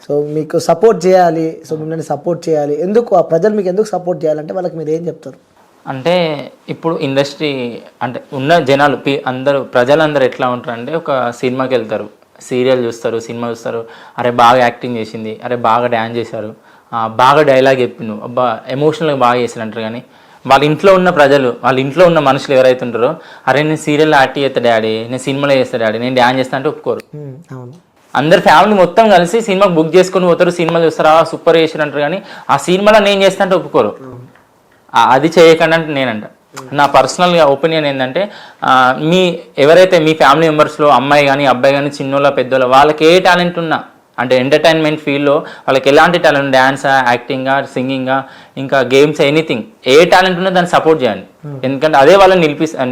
సో మీకు సపోర్ట్ చేయాలి, సో మిమ్మల్ని సపోర్ట్ చేయాలి. ఎందుకు ఆ ప్రజలు మీకు ఎందుకు సపోర్ట్ చేయాలంటే వాళ్ళకి మీరు ఏం చెప్తారు? అంటే ఇప్పుడు ఇండస్ట్రీ అంటే ఉన్న జనాలు ప్రజలందరూ ఎట్లా ఉంటారంటే, ఒక సినిమాకి వెళ్తారు, సీరియల్ చూస్తారు, సినిమా చూస్తారు, అరే బాగా యాక్టింగ్ చేసింది, అరే బాగా డ్యాన్స్ చేశారు, బాగా డైలాగ్ చెప్పిండు, అబ్బా ఎమోషనల్గా బాగా చేశారు అంటారు. కానీ వాళ్ళ ఇంట్లో ఉన్న ప్రజలు, వాళ్ళ ఇంట్లో ఉన్న మనుషులు ఎవరైతే ఉంటారో, అరే నేను సీరియల్లో యాక్ట్ చేస్తా డాడీ, నేను సినిమాలో చేస్తా డాడీ, నేను డ్యాన్స్ చేస్తా అంటే ఒప్పుకోరు. అందరు ఫ్యామిలీ మొత్తం కలిసి సినిమాకి బుక్ చేసుకొని పోతారు, సినిమాలు చూస్తారా సూపర్ చేశారు అంటారు. కానీ ఆ సినిమాలో నేను చేస్తా అంటే ఒప్పుకోరు. అది చేయకండి అంటే నేనంట. నా పర్సనల్ ఒపీనియన్ ఏంటంటే, ఎవరైతే మీ ఫ్యామిలీ మెంబర్స్లో అమ్మాయి కానీ అబ్బాయి కానీ చిన్నోళ్ళ పెద్దోళ్ళ వాళ్ళకి ఏ టాలెంట్ ఉన్నా, అంటే ఎంటర్టైన్మెంట్ ఫీల్డ్లో వాళ్ళకి ఎలాంటి టాలెంట్, డ్యాన్సా, యాక్టింగా, సింగింగా, ఇంకా గేమ్స్, ఎనీథింగ్ ఏ టాలెంట్ ఉన్నా దాన్ని సపోర్ట్ చేయండి. ఎందుకంటే అదే వాళ్ళని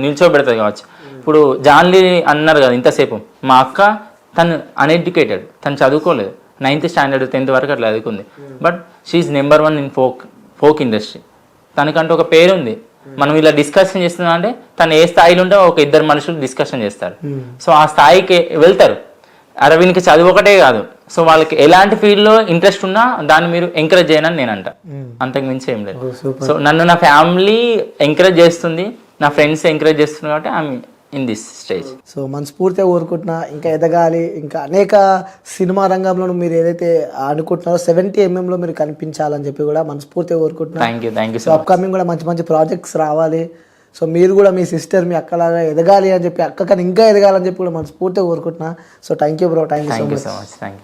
నిల్చోబెడతాయి కావచ్చు. ఇప్పుడు జాన్లీ అన్నారు కదా ఇంతసేపు, మా అక్క తను అన్ఎడ్యుకేటెడ్, తను చదువుకోలేదు, 9th standard 10th వరకు అట్లా చదువుకుంది. But she's number 1 in folk industry. తనకంటూ ఒక పేరు ఉంది. మనం ఇలా డిస్కషన్ చేస్తున్నాం అంటే తను ఏ స్థాయిలో ఉంటే ఒక 2 మనుషులు డిస్కషన్ చేస్తారు. సో ఆ స్థాయికి వెళ్తారు. అరవింద్కి చదువు ఒకటే కాదు, సో వాళ్ళకి ఎలాంటి ఫీల్డ్లో ఇంట్రెస్ట్ ఉన్నా దాన్ని మీరు ఎంకరేజ్ చేయనని నేను అంట. అంతకు మించి ఏం లేదు. సో నన్ను నా ఫ్యామిలీ ఎంకరేజ్ చేస్తుంది, నా ఫ్రెండ్స్ ఎంకరేజ్ చేస్తున్నారు, కాబట్టి I'm in this stage. So మనస్ఫూర్తిగా కోరుకుంటున్నా ఇంకా ఎదగాలి, ఇంకా అనేక సినిమా రంగంలో మీరు ఏదైతే అనుకుంటున్నారో 70mm మీరు కనిపించాలని చెప్పి కూడా మనస్ఫూర్తిగా కోరుకుంటున్నా. Thank you. సో అప్కమింగ్ కూడా మంచి ప్రాజెక్ట్స్ రావాలి. సో మీరు కూడా మీ సిస్టర్, మీ అక్కలాగా ఎదగాలి అని చెప్పి, అక్క కానీ ఇంకా ఎదగాలని చెప్పి కూడా మనస్ఫూర్తిగా కోరుకుంటున్నా. So thank you bro, thank you so much.